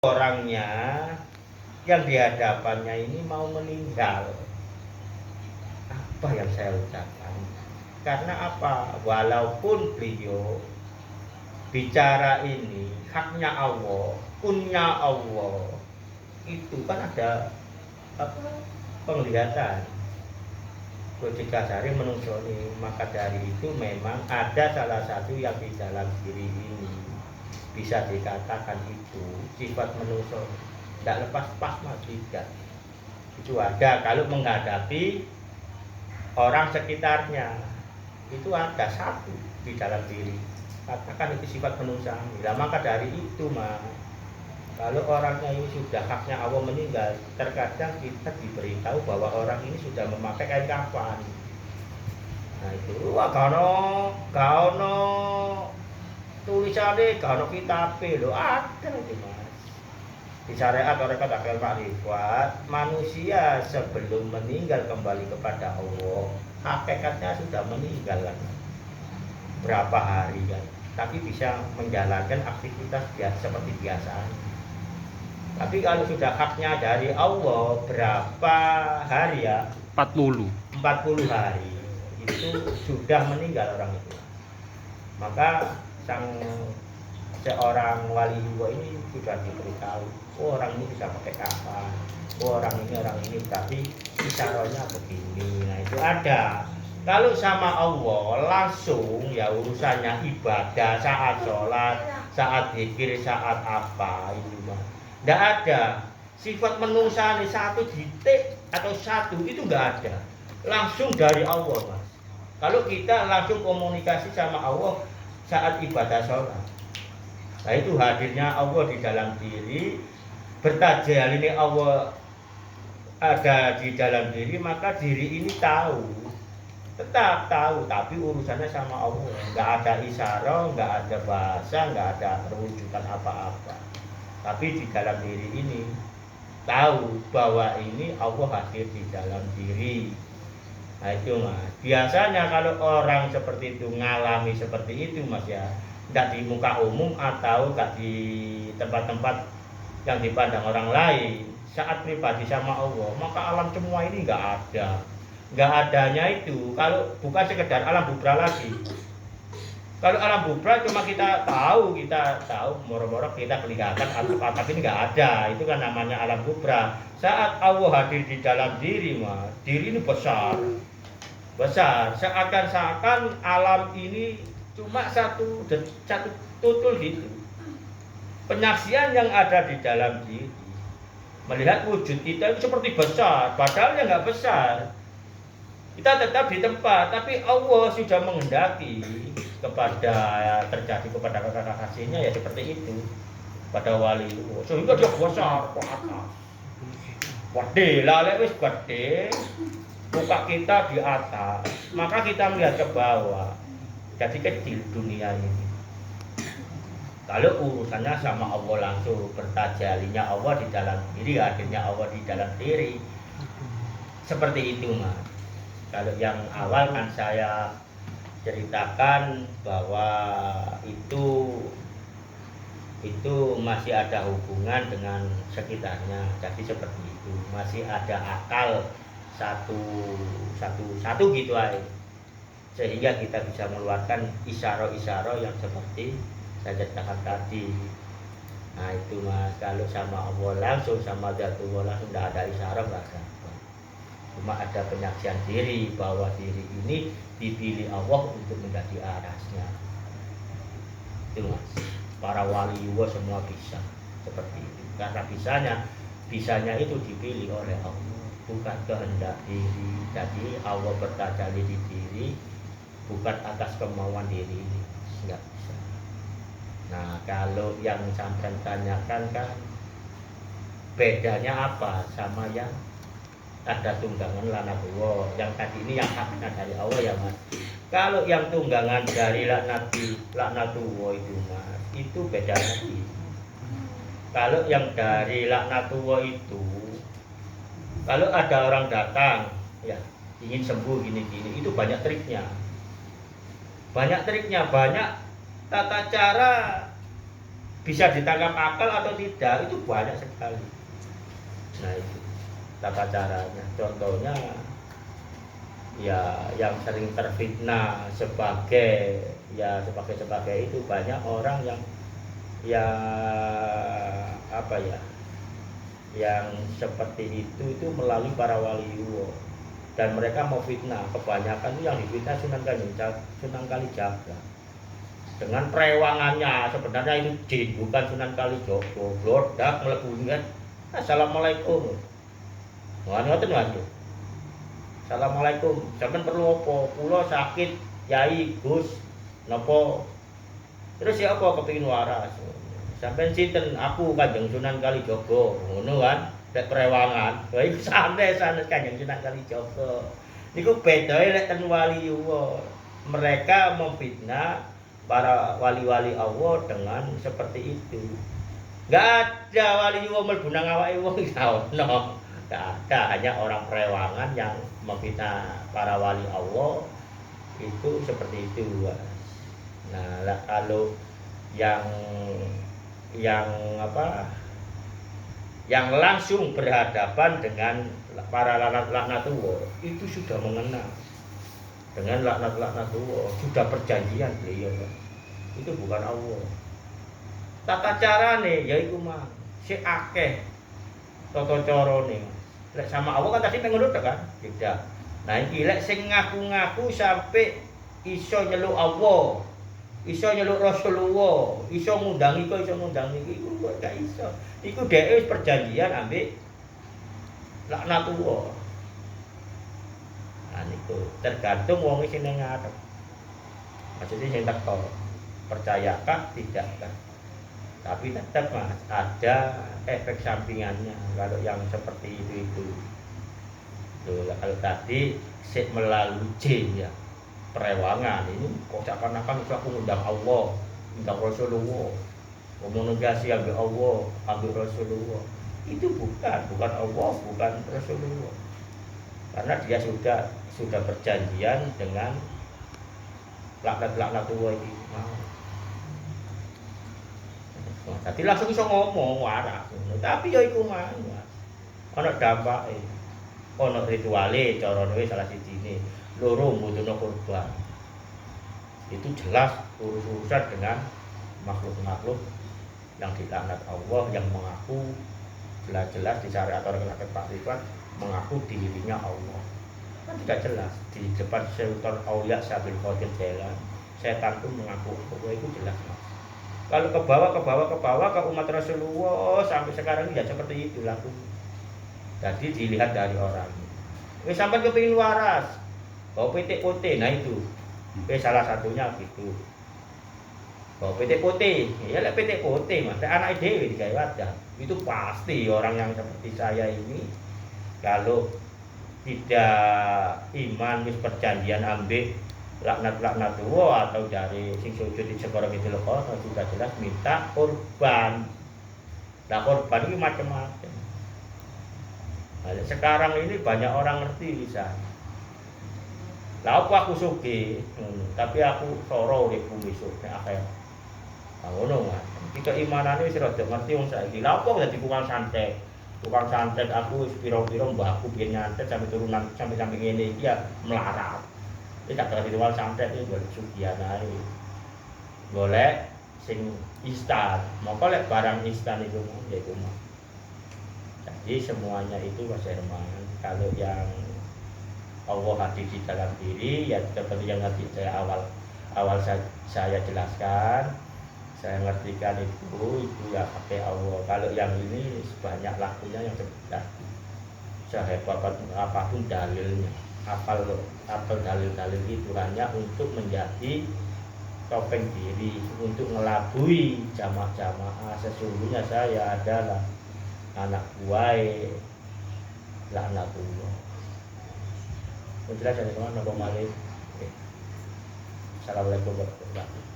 orangnya yang di hadapannya ini mau meninggal, apa yang saya ucapkan? Karena apa? Walaupun beliau bicara ini haknya Allah, punya Allah, itu kan ada apa, penglihatan. Ketika cari menungsoni, maka dari itu memang ada salah satu yang di dalam diri ini bisa dikatakan itu sifat menungso, tidak lepas pasma, tidak. Itu ada kalau menghadapi orang sekitarnya, itu ada satu di dalam diri, katakan itu sifat menungso. Nah, maka dari itu kalau orangnya ini sudah haknya Allah meninggal, terkadang kita diberitahu bahwa orang ini sudah memakai kain kafan. Nah itu, wah kano tulisannya, kano kitabnya, lo ada itu mas. Di syariat mereka takkan makrifat, manusia sebelum meninggal kembali kepada Allah, hakikatnya sudah meninggal kan. Berapa hari kan, tapi bisa menjalankan aktivitas seperti biasa. Tapi kalau sudah haknya dari Allah, berapa hari ya? 40 hari itu sudah meninggal orang itu. Maka seorang wali ini sudah diberitahu, oh orang ini bisa pakai kafan, oh orang ini, tapi isyaratnya begini. Nah itu ada. Kalau sama Allah langsung ya urusannya ibadah, saat sholat, saat zikir, saat apa itu mah. Tidak ada sifat menungsani satu titik atau satu, itu nggak ada, langsung dari Allah mas. Kalau kita langsung komunikasi sama Allah saat ibadah sholat, nah itu hadirnya Allah di dalam diri, bertajal ini Allah ada di dalam diri, maka diri ini tahu, tetap tahu, tapi urusannya sama Allah, nggak ada isyarat, nggak ada bahasa, nggak ada perwujudan apa-apa. Tapi di dalam diri ini tahu bahwa ini Allah hadir di dalam diri. Nah itu mas. Biasanya kalau orang seperti itu ngalami seperti itu mas ya, tidak di muka umum atau tidak di tempat-tempat yang dipandang orang lain, saat pribadi sama Allah, maka alam semua ini nggak ada. Nggak adanya itu kalau bukan sekedar alam bubra lagi. Kalau alam bubra cuma kita tahu moro-moro kita kelihatan atap ini nggak ada, itu kan namanya alam bubra. Saat Allah hadir di dalam diri mas, diri ini besar, seakan-akan alam ini cuma satu tutul gitu. Penyaksian yang ada di dalam diri, melihat wujud kita itu seperti besar, padahal ya nggak besar. Kita tetap di tempat, tapi Allah sudah menghendaki kepada terjadi kepada kakak kasihnya ya seperti itu pada wali itu, sehingga dia besar ke atas. Gede lah, wis gede, muka kita di atas, maka kita melihat ke bawah, jadi kecil dunia ini. Kalau urusannya sama Allah langsung, bertajalinya Allah di dalam diri, hadirnya Allah di dalam diri, seperti itu mas. Kalau yang awal kan saya ceritakan bahwa itu masih ada hubungan dengan sekitarnya, jadi seperti itu, masih ada akal satu gitu aja, sehingga kita bisa mengeluarkan isyarat-isyarat yang seperti saya ceritakan tadi. Nah itu mas, kalau sama Allah langsung, sama Zatullah langsung, tidak ada isyarat, nggak ada. Cuma ada penyaksian diri bahwa diri ini dipilih Allah untuk menjadi arasnya. Itu mas, para wali semua bisa seperti itu, karena bisanya itu dipilih oleh Allah, bukan kehendak diri. Jadi Allah bertajalli di diri bukan atas kemauan diri ini, nggak bisa. Nah kalau yang sampai tanyakan kan bedanya apa sama yang ada tunggangan laknatullah, yang tadi ini yang haknya dari Allah ya mas. Kalau yang tunggangan dari laknatullah itu mas, itu beda lagi. Kalau yang dari laknatullah itu, kalau ada orang datang ya ingin sembuh gini-gini, itu banyak triknya, banyak tata cara bisa ditangkap akal atau tidak itu banyak sekali. Nah itu tata caranya. Contohnya ya yang sering terfitnah sebagai itu banyak orang yang ya apa ya yang seperti itu melalui para waliullah, dan mereka mau fitnah. Kebanyakan itu yang difitnah Sunan Kalijaga dengan perewangannya. Sebenarnya itu jin, bukan Sunan Kalijogo. Blodak melebunya assalamualaikum, ngoten Mas. Assalamualaikum, sampean perlu apa? Kula sakit Yai Gus napa? Terus ya apa kepengin waras? Sampeyan sinten? Aku Kanjeng Sunan Kalijaga. Ngono kan, nek perewangan. Lha iku santai Kanjeng Sunan Kalijaga. Niku bedae nek ten waliullah. Mereka memfitnah para wali-wali Allah dengan seperti itu. Enggak ada waliullah mlebu nang awake wong iku ono. Enggak ada, hanya orang perewangan yang memfitnah para wali Allah itu seperti itu. Nah, kalau yang langsung berhadapan dengan para laknatullah itu sudah mengenal dengan laknatullah, sudah perjanjian beliau. Itu bukan Allah. Tata carane yaiku mah si akeh tata carane. Lek sama Allah kan tadi ngono kan? Tidak. Nah iki lek sing ngaku-ngaku sampai iso nyeluk Allah, iso nyeluk Rasulullah, iso ngundang iku, iso ngundang iki, iku gak iso. Iku dhewe wis perjanjian ambek laknatullah. Nah niku tergantung wong sing ning ngarep. Maksudnya sing teko percayakah tidakkah? Tapi tetap Mas ada efek sampingannya kalau yang seperti itu. Tuh, kalau tadi melalui jin ya perewangan ini kok seakan-akan aku ngundang Allah, ngundang Rasulullah, komunikasi ambil Allah, ambil Rasulullah. Itu bukan Allah, bukan Rasulullah. Karena dia sudah berjanjian dengan laknat-laknatullah ini. Tadi langsung iso ngomong waras. Tapi ya iku mah. Ana dampake. Ana rituale carane wis salah sijine. Loro mbutuhno korban. Itu jelas urusan dengan makhluk-makhluk yang dilaknat Allah, yang mengaku jelas-jelas di syariat atau Pak Rifat mengaku dirinya Allah. Kan tidak jelas di depan Sultan Aulia Sabil Qadir Jalan. Setan pun mengaku Allah, itu jelas. Kalau ke bawah ke umat Rasulullah sampai sekarang ya seperti itu laku. Jadi dilihat dari orang. Wis sampai kepingin waras, bawa PT putih, nah itu. Salah satunya gitu. Bawa PT putih, ya lah PT putih Mas, anak dewe digawe wadah. Itu pasti orang yang seperti saya ini kalau tidak iman wis perjanjian ambek laknat-laknatullah atau dari sing sujud di Segoro Kidul Kono sudah jelas minta korban. Nah korban ini macam-macam. Nah, sekarang ini banyak orang ngerti bisa. Lah aku sugih, tapi aku soro urip bumi sugih akeh. Nah ngono Mas. Iki keimanane wis rada ngerti wong saiki. Lah apa dadi tukang santet? Tukang santet aku wis pira-pira mbahku biyen nyantet sampai turunan sampai ngene iki ya melarat. Tidak ada ritual santet itu golek sugihan ae. Golek sing instan. Maka lek barang instan itu ya itu mah. Jadi semuanya itu Mas Herman. Kalau yang Allah hadir di dalam diri ya seperti yang nanti saya awal saya jelaskan, saya ngertikan itu ya pakai Allah. Kalau yang ini banyak lakunya yang seperti sehebat apapun dalilnya. Apal dalil-dalil itu hanya untuk menjadi topeng diri, untuk ngelabui jamaah-jamaah. Sesungguhnya saya adalah anak buah laknatullah. Jelas dari teman-teman. Assalamualaikum warahmatullahi wabarakatuh.